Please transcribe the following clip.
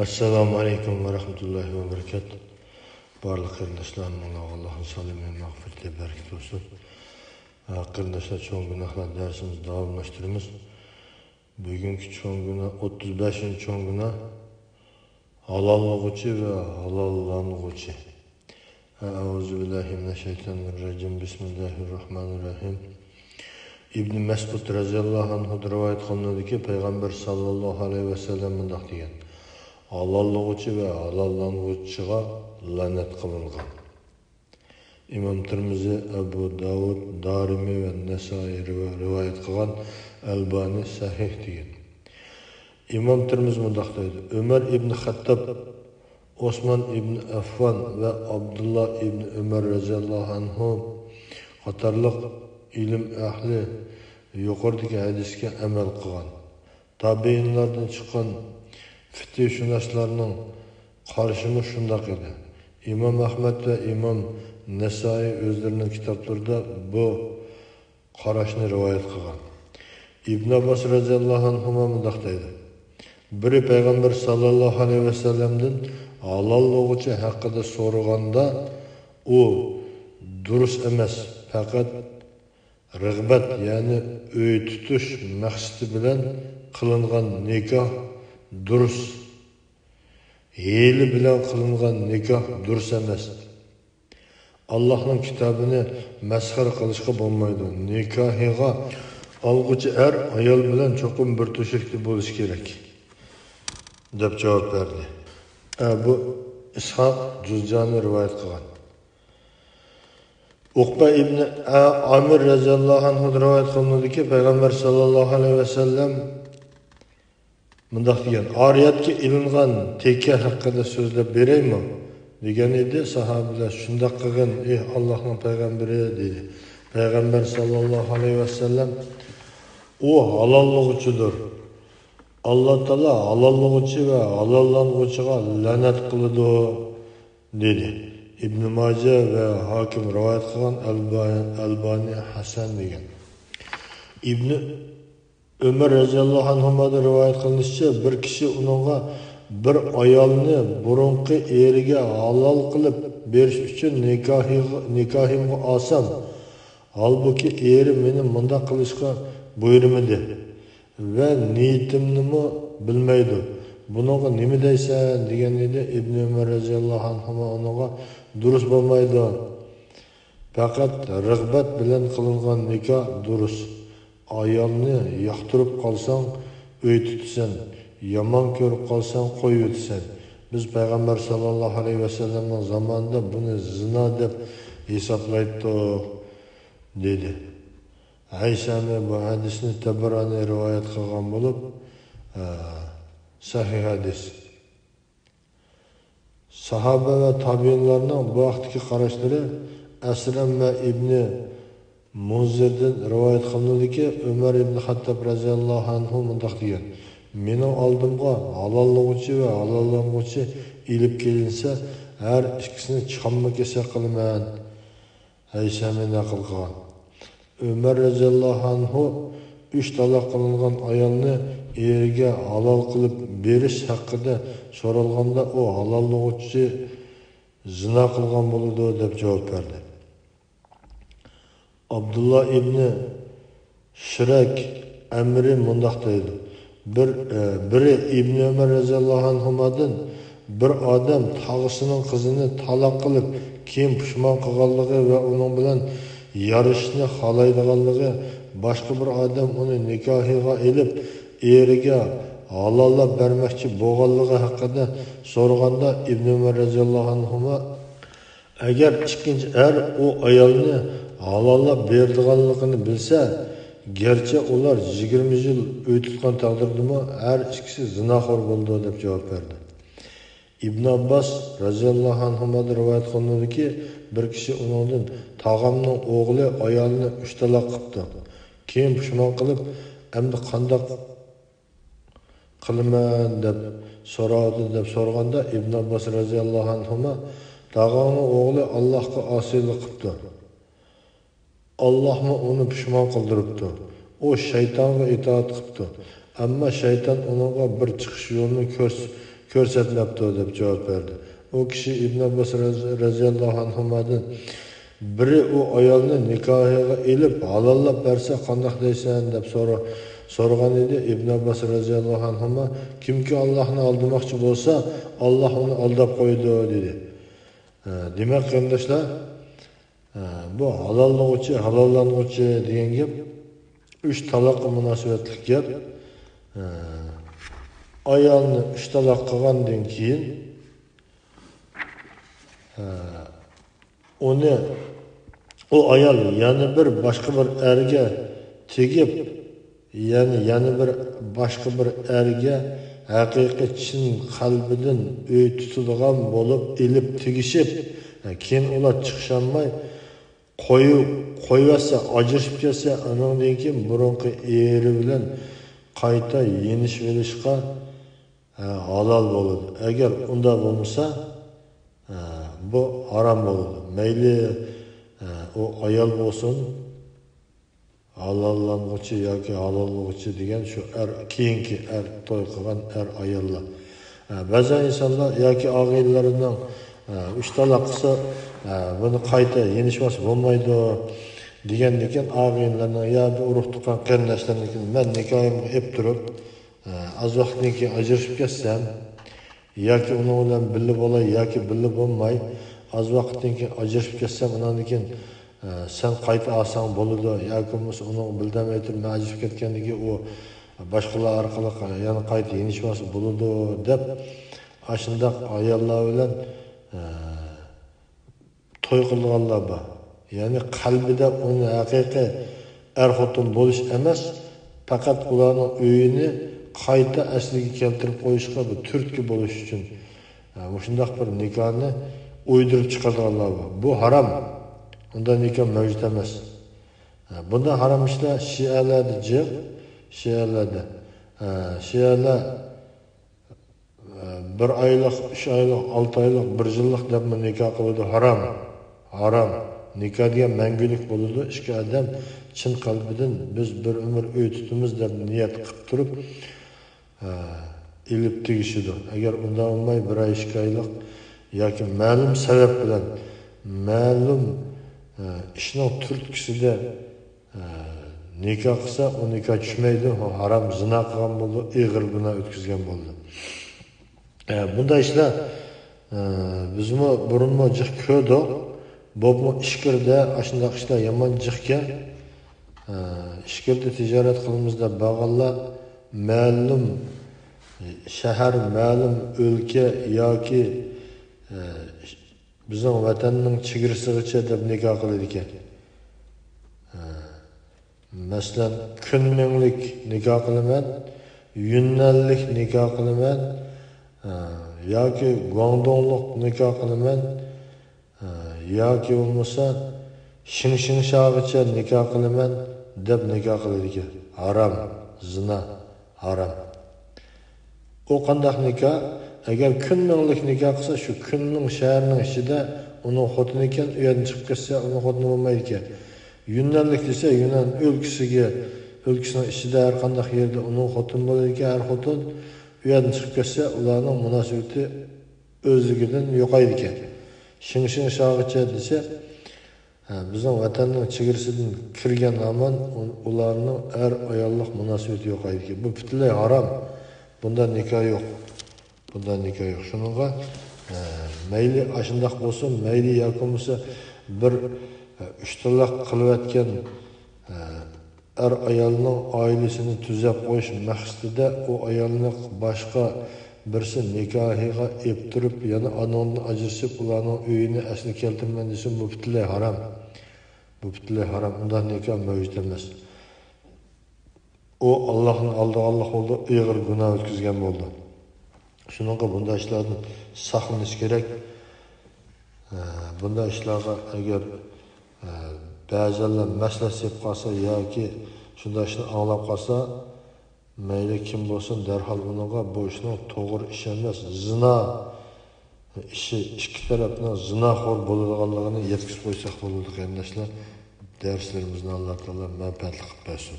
Assalamu alaikum ve rahmetullahi ve berekatuh. Barlık kardeşlerim, Allah'ın salim ve mağfireti bereket olsun. Kardeşler, çoğun günahlar dersimiz davamlaştırımız. Bugünkü çoğun günah, 35. çoğun günah halallıgıcı ve halallanıgıcı. Euzubillahimineşşeytanirracim. Bismillahirrahmanirrahim. İbn Mesud radıyallahu anh rivayet kılındı ki Peygamber sallallahu aleyhi ve sellem mındak degan: halallıgıcı ve halallanıgıcıga lanet kılıngan. İmam Tirmizi, Ebu Davud, Darimi ve Nesai rivayet kılgan, Albani sahih degan. İmam Tirmizi mındak deydi: Ömer ibn Hattab, Osman ibn Affan ve Abdullah ibn Ömer radıyallahu anhu qatarlıq ilim ahli yuqoridagi hadisga amal qilgan. Tabiinlardan chiqqan fiqhshunoslarning qarashimi shundoq edi. İmam Ahmad ve İmam Nesai o'zlarining kitoblarida bu qarashni rivoyat qilgan. İbn Abbas radıyallahu anhu mundaq deydi: Biri Peygamber sallallahu aleyhi ve sellem'den halallıgıcı haqida so'raganda u durust emas, faqat rıgbat, yani öy tutuş maqsadi bilan qilingan nikoh durust. Hiyli bilan qilingan nikoh durust emas. Allah'ın kitabını masxara qilishga bo'lmaydi. Nikohiga olg'uchi ayol bilan cho'qim bir to'shakda bo'lishi kerak, deb javob berdi. Bu İshaq Juzjani rivoyat qilgan. Uqba ibn Amir radıyallahu anh rivayet kılındı ki Peygamber sallallahu aleyhi ve sellem mındak degan: Ariyatga ilingan teke hakkında sözlep bereymi degan edi. Sahabiler shundoq qilgin ey Allohning payg'ambari dedi. Peygamber sallallahu aleyhi ve sellem o halallıgıcıdır. Allah Teala halallıgıcı ve halallanğıcıga lanet kılıdı dedi. İbn Majah ve Hakim rivayet kılan, Albani Hasan degan. İbn Ömer radıyallahu anhuma'da rivayet kılınışça bir kişi onunla bir ayolni burunqi eriga halal qilib berish uchun nikahimga olsam, halbuki eri meni mundaq qilishga buyurmadi ve niyetimni bilmaydi. Bununla nima deysan degan edi. İbn Ömer radıyallahu anhuma onunla durust bo'lmaydi. Faqat rıgbat bilan qilingan nikoh durust. Ayolni yoqtirib qolsang uy tutsan, yomon ko'rib qolsang qo'yib o'tsan. Biz Peygamber sallallahu aleyhi ve sellem'in zamanında bunu zina deb hisoblaydik dedi. Aysa'nın bu hadisini Tabarani rivayet qilgan bo'lib, sahih hadis. Sahabe ve tabiinlarning bu vaqtdagi qarashlari Asram ve İbni Munzir'den rivayet kılındı ki Ömer ibn Hattab radıyallahu anhu mundaq degan: Mening oldimga halallıgıcı ve halallanğıcı ilib kelinse her ikkisini chiqamma kesa qilaman. Aysa'ni naql qilgan. Ömer radıyallahu anhu 3 talaq qilingan ayolni eriga halal qilib berish haqida so'ralganda o halallıgıcı zina qilgan bo'ladi deb javob berdi. Abdullah ibni Shirak Amri mundaq deydi: Biri İbn Ömer radıyallahu anhumadan bir adam tağısının kızını talaq qilib keyin pushmon qilganligi ve onun bilan yarışni xohlaydiganligi, başka bir adam onu nikohiga elib eriga halallab bermoqchi bo'lganligi haqida so'raganda İbn Ömer radıyallahu anhuma agar ikkinchi o ayolni halallab berdiganligini bilsa, gerçi ular 20 yıl uy tutgan taqdirdami her ikisi zinaxo'r bo'ldi deb javob berdi. İbn Abbas radıyallahu anhuma'da rivayet kılındı ki bir kişi onundan tağamning o'g'li ayolni 3 talaq qilibdi. Keyin pushmon qilib, endi qandoq qilaman deb so'radi deb so'raganda İbn Abbas radıyallahu anhuma tağamning o'g'li Allohga osiylik qilibdi. Allah mı onu pişman kıldırıptı. O şeytana itaat kıptı. Ama şeytan ona bir çıkış yolunu ko'rsatmabdi deb javob berdi. O kishi Ibn Abbos radhiyallohu anhudan biri o ayolni nikohiga elib halollab bersa qandoq deysan deb so'ragan edi. Ibn Abbos radhiyallohu anhu kimki Allohni aldamoqchi bo'lsa, Alloh uni aldab qo'ydi dedi. Demak, qardoshlar, bu halollanuvchi degan gap 3 taloqqa munosabatli gap. Ayolni 3 taloq qilgandan keyin o ayol yana bir boshqa bir erga tegib, yana bir boshqa bir erga haqiqiy chin qalbidan o'y tutadigan bo'lib elib tegishib, keyin ular chiqisholmay qo'yversa, ajrashib ketsa, andan keyin burunqi eri bilan qayta yenish verishga halol bo'ladi. Agar unda bo'lmasa, bu haram bo'ladi. Mayli o ayol bo'lsin, halollanuvchi yoki halollanuvchi degan shu keyingi to'y qilgan ayollar. Ba'zan insonlar yoki og'aylarining 3 taloq qilsa, buni qayta yenishmasi bo'lmaydi degandan og'aylarning yoki urug' tuqqan qarindoshlarniki men nikohimni olib turib, az vaqtdan keyin ajrashib ketsam, yoki uni bilan birga bo'lay yoki birga bo'lmay, az vaqtdan keyin ajrashib ketsam, undan keyin sen qayta olsang bo'ladi yoki uni bildirmay turib ajrashib ketgandan keyin u boshqalar orqali yana qayta yenishmasi bo'ladi deb ashundoq ayollar bilan to'y qilganlar bor. Ya'ni qalbida uni haqiqiy xotin bo'lish emas, faqat ularning uyini qayta asliga keltirib qo'yishga bir turtki bo'lish uchun shundoq bir nikohni o'ydirib chiqarganlar bor. Bu harom. Unda nikoh mavjud emas. Bunda harom ishlar Şialar 1 oylik, 3 oylik, 6 oylik, 1 yillik deb nikoh qiladi. Harom. Nikoh degan mangulik bo'ladi. Ikki odam chin qalbidan biz bir umr uy tutamiz deb niyat qilib turib, ilib tegishidi. Agar unda olmay 1 oy, 2 oylik yoki ma'lum sabab bilan ma'lum ishning turtkisida nikoh qilsa, o nikoh tushmaydi, harom, zina qilgan bo'ldi, ig'ir gunoh o'tkazgan bo'ldi. Bunda ishlar bizmi burunmi jiq ko'rdik. Bo'pmi ishkirda ashundoq ishlar yomon jiqga ishkirda tijorat qilimizda bag'allar ma'lum shahar, ma'lum o'lka yoki bizning vatanning chegarasigacha deb nikoh qiladi ekan. Masalan, kunminglik nikoh qilaman, yunnanlik nikoh qilaman, yoki guangdonglik nikoh qilaman, yoki bo'lmasa Shin shog'icha nikoh qilaman deb nikoh qiladi ekan. Harom, zina, harom. O qanday nikoh? Agar kunminglik nikoh qilsa, shu kunning shaharning ichida uning xotini ekan, u yerdan chiqib ketsa, uning xotini bo'lmaydi ekan. Yunnanlik desa, Yunan o'lkasining ichida har qanday yerda uning xotini bo'ladi ekan, har xotin u yerdan chiqib ketsa, ularning munosabati o'zligidan yo'qaydi ekan. Shin shog'icha desa, bizning vatanning chegarasidan kirgan aman ularning har ayollik munosabati yo'qaydi ekan. Bu butunlay harom. Bunda nikoh yo'q. Shuningga mayli ashundoq bo'lsin, mayli yoki bo'lmasa bir 3 taloq qilayotgan ayolning oilasini tuzab qo'yish maqsadida o ayolni boshqa birisi nikohiga olib turib, yana onundan ajrashib, ularning uyini asli keltirman desa, bu butunlay harom. Undan nikoh mavjud emas. O Allohning oldiga bo'ldi, ig'ir gunoh o'tkazgan bo'ldi. Shuningga bunday ishlardan saqlanish kerak. Bunday ishlarga agar ba'zilar maslahat qolsa yoki shunday ishni anglab qolsa, mayli kim bo'lsin, darhol bunga bu ishning to'g'ri ish emas, zina ishi, ikki tarafdan zinaxo'r bo'ladiganligini yetkazib qo'ysak bo'ladi, qarindoshlar. Derslerimizni Alloh taolo manfaatli qilib bersin.